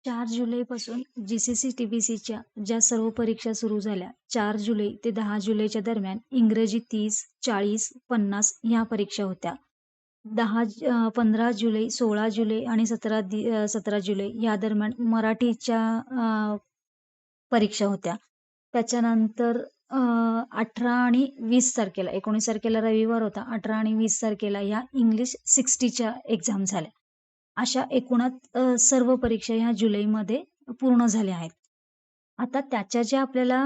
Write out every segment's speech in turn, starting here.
4 जुलैपासून जी-सी-सी-टी-बी-सीच्या ज्या सर्व परीक्षा सुरू झाल्या, 4 जुलै ते 10 जुलैच्या दरम्यान इंग्रजी 30, 40, 50 ह्या परीक्षा होत्या. 15 जुलै, 16 जुलै आणि 17 जुलै या दरम्यान मराठीच्या परीक्षा होत्या. त्याच्यानंतर 18 आणि 20 तारखेला 19 तारखेला रविवार होता. 18 आणि 20 तारखेला ह्या इंग्लिश 60च्या एक्झाम झाल्या. अशा एकूणात सर्व परीक्षा ह्या जुलैमध्ये पूर्ण झाल्या आहेत. आता त्याच्या ज्या आपल्याला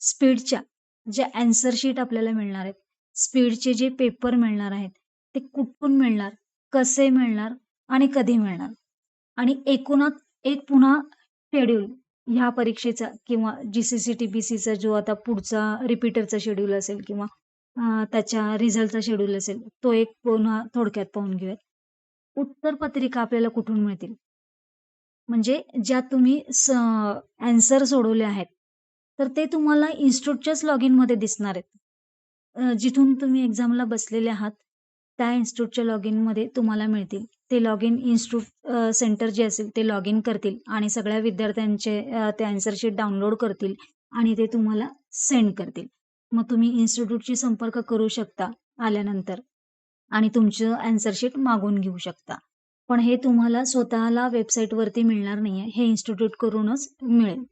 स्पीडच्या ज्या ॲन्सर शीट आपल्याला मिळणार आहेत, स्पीडचे जे पेपर मिळणार आहेत, ते कुठून मिळणार, कसे मिळणार आणि कधी मिळणार आणि एकूणात एक पुन्हा शेड्यूल ह्या परीक्षेचा किंवा जी-सी-सी-टी-बी-सीचा जो आता पुढचा रिपीटरचा शेड्यूल असेल किंवा त्याच्या रिझल्टचा शेड्यूल असेल, तो एक पुन्हा थोडक्यात पाहून घेऊयात. उत्तरपत्रिका आपल्याला कुठून मिळतील? म्हणजे ज्या तुम्ही ॲन्सर सोडवले आहेत, तर ते तुम्हाला इन्स्टिट्यूटच्याच लॉगिनमध्ये दिसणार आहेत. जिथून तुम्ही एक्झामला बसलेले आहात, त्या इन्स्टिट्यूटच्या लॉगिनमध्ये तुम्हाला मिळतील. ते लॉगिन इन्स्टिट्यूट सेंटर जे असेल ते लॉगिन करतील आणि सगळ्या विद्यार्थ्यांचे ते ॲन्सर शीट डाउनलोड करतील आणि ते तुम्हाला सेंड करतील. मग तुम्ही इन्स्टिट्यूटशी संपर्क करू शकता आल्यानंतर आणि तुमचं ॲन्सर शीट मागवून घेऊ शकता. पण हे तुम्हाला स्वतःला वेबसाईटवरती मिळणार नाहीये. हे इन्स्टिट्यूटकडूनच मिळेल.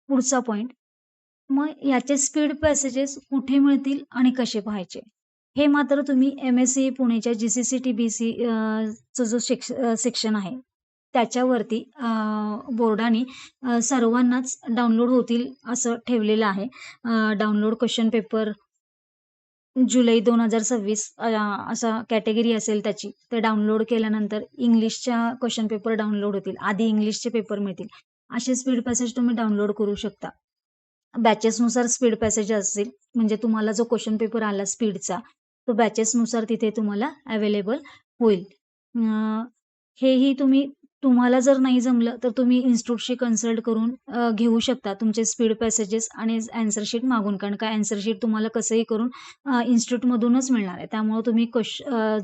पुढचा पॉइंट, मग याचे स्पीड पॅसेजेस कुठे मिळतील आणि कसे पाहायचे? हे मात्र तुम्ही एम-एस-सी पुणेच्या जी-सी-सी-टी-बी-सी चा जो सेक्शन आहे, त्याच्यावरती बोर्डाने सर्वांनाच डाउनलोड होतील असं ठेवलेलं आहे. डाउनलोड क्वेश्चन पेपर जुलै 2026 असा कॅटेगरी असेल त्याची. ते डाउनलोड केल्यानंतर इंग्लिशच्या क्वेश्चन पेपर डाउनलोड होतील. आधी इंग्लिशचे पेपर मिळतील. असे स्पीड पॅसेज तुम्ही डाउनलोड करू शकता. बॅचेसनुसार स्पीड पॅसेज असतील, म्हणजे तुम्हाला जो क्वेश्चन पेपर आला स्पीडचा, तो बॅचेसनुसार तिथे तुम्हाला अवेलेबल होईल. हेही तुम्हाला जर नाही जमलं, तर तुम्ही इन्स्टिट्यूटशी कन्सल्ट करून घेऊ शकता तुमचे स्पीड पॅसेजेस आणि ॲन्सर शीट मागून. कारण का ॲन्सर शीट तुम्हाला कसंही करून इन्स्टिट्यूटमधूनच मिळणार आहे. त्यामुळे तुम्ही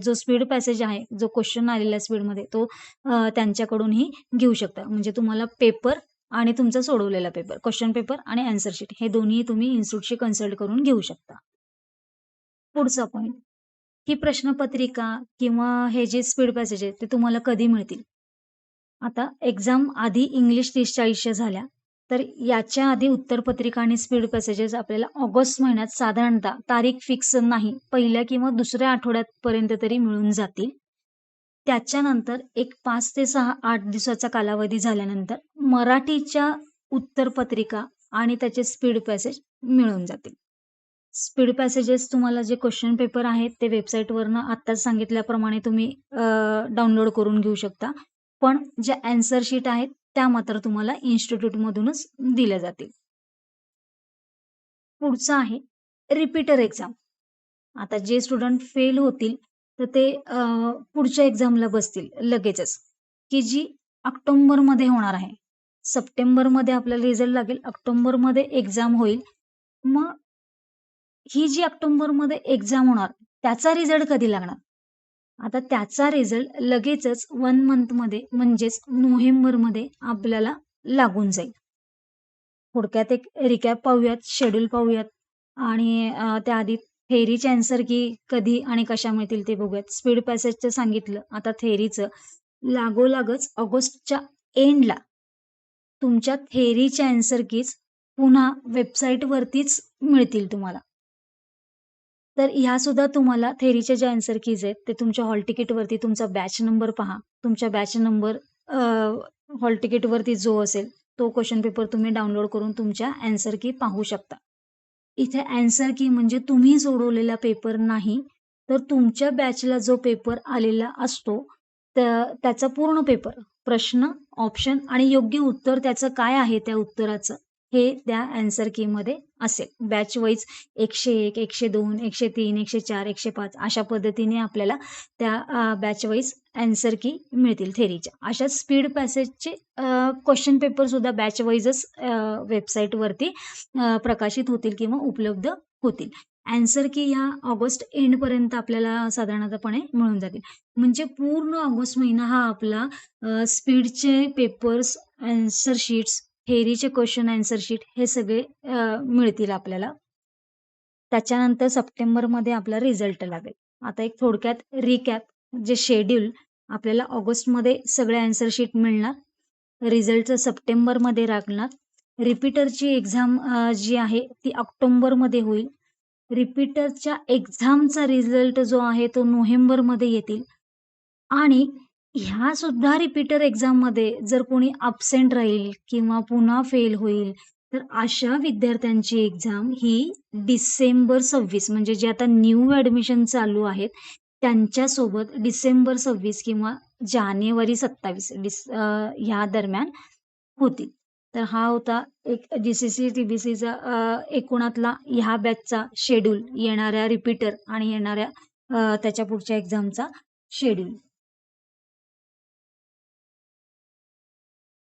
जो स्पीड पॅसेज आहे, जो क्वेश्चन आलेला आहे स्पीडमध्ये, तो त्यांच्याकडूनही घेऊ शकता. म्हणजे तुम्हाला पेपर आणि तुमचा सोडवलेला पेपर, क्वेश्चन पेपर आणि ॲन्सर शीट हे दोन्ही तुम्ही इन्स्टिट्यूटशी कन्सल्ट करून घेऊ शकता. पुढचा पॉइंट, ही प्रश्नपत्रिका किंवा हे जे स्पीड पॅसेज आहे ते तुम्हाला कधी मिळतील? आता एक्झाम आधी इंग्लिश 30-40च्या झाल्या, तर याच्या आधी उत्तरपत्रिका आणि स्पीड पॅसेजेस आपल्याला ऑगस्ट महिन्यात साधारणतः तारीख फिक्स नाही, पहिल्या किंवा दुसऱ्या आठवड्यापर्यंत तरी मिळून जातील. त्याच्यानंतर एक 5 ते 8 दिवसाचा कालावधी झाल्यानंतर मराठीच्या उत्तरपत्रिका आणि त्याचे स्पीड पॅसेज मिळून जातील. स्पीड पॅसेजेस तुम्हाला जे क्वेश्चन पेपर आहेत ते वेबसाईटवरनं आत्ताच सांगितल्याप्रमाणे तुम्ही डाउनलोड करून घेऊ शकता. पण ज्या ॲन्सर शीट आहेत त्या मात्र तुम्हाला इन्स्टिट्यूटमधूनच दिल्या जातील. पुढचं आहे रिपीटर एक्झाम. आता जे स्टुडंट फेल होतील तर ते पुढच्या एक्झामला बसतील लगेचच, की जी ऑक्टोबरमध्ये होणार आहे. सप्टेंबरमध्ये आपल्याला रिझल्ट लागेल, ऑक्टोबरमध्ये एक्झाम होईल. मग ही जी ऑक्टोबरमध्ये एक्झाम होणार त्याचा रिझल्ट कधी लागणार? आता त्याचा रिझल्ट लगेचच 1 मंथमध्ये म्हणजेच नोव्हेंबरमध्ये आपल्याला लागून जाईल. थोडक्यात एक रिकॅप पाहूयात, शेड्यूल पाहूयात आणि त्याआधी थेअरीचे ॲन्सर की कधी आणि कशा मिळतील ते बघूयात. स्पीड पॅसेजचं सांगितलं. आता थेअरीचं लागोलागच ऑगस्टच्या एंडला तुमच्या थेअरीच्या ॲन्सर कीज पुन्हा वेबसाईटवरतीच मिळतील तुम्हाला. तर ह्यासुद्धा तुम्हाला थेअरीच्या ज्या ॲन्सर कीज आहेत ते तुमच्या हॉल तिकीटवरती तुमचा बॅच नंबर पहा. तुमच्या बॅच नंबर हॉल तिकीटवरती जो असेल तो क्वेश्चन पेपर तुम्ही डाउनलोड करून तुमच्या ॲन्सर की पाहू शकता. इथे ॲन्सर की म्हणजे तुम्ही सोडवलेला पेपर नाही, तर तुमच्या बॅचला जो पेपर आलेला असतो त्याचा पूर्ण पेपर, प्रश्न, ऑप्शन आणि योग्य उत्तर त्याचं काय आहे त्या उत्तराचं, हे त्या ॲन्सर कीमध्ये असेल. बॅच वाईज 101, 102, 103, 104, 105 अशा पद्धतीने आपल्याला त्या बॅच वाईज ॲन्सर की मिळतील थेअरीच्या. अशा स्पीड पॅसेजचे क्वेश्चन पेपरसुद्धा बॅच वाईजच वेबसाईटवरती प्रकाशित होतील किंवा उपलब्ध होतील. आन्सर की ह्या ऑगस्ट एंडपर्यंत आपल्याला साधारणतःपणे मिळून जातील. म्हणजे पूर्ण ऑगस्ट महिना हा आपला स्पीडचे पेपर्स, आन्सर शीट्स, थेअरीचे क्वेशन आन्सर शीट हे सगळे मिळतील आपल्याला. त्याच्यानंतर सप्टेंबरमध्ये आपला रिझल्ट लागेल. आता एक थोडक्यात रिकॅप, जे शेड्यूल आपल्याला ऑगस्टमध्ये सगळे आन्सर शीट मिळणार. रिझल्टचं सप्टेंबरमध्ये लागणार. रिपीटरची एक्झाम जी आहे ती ऑक्टोबरमध्ये होईल. रिपीटरच्या एक्झामचा रिझल्ट जो आहे तो नोव्हेंबरमध्ये येतील. आणि ह्या सुद्धा रिपीटर एक्झाममध्ये जर कोणी अब्सेंट राहील किंवा पुन्हा फेल होईल, तर अशा विद्यार्थ्यांची एक्झाम ही डिसेंबर 26 म्हणजे जे आता न्यू ॲडमिशन चालू आहेत, त्यांच्यासोबत डिसेंबर 26 किंवा जानेवारी 27 ह्या दरम्यान होतील. तर हा होता एक जी-सी-सी, टी-बी-सीचा एकूणातला ह्या बॅचचा शेड्यूल, येणाऱ्या रिपीटर आणि येणाऱ्या त्याच्या पुढच्या एक्झामचा शेड्यूल.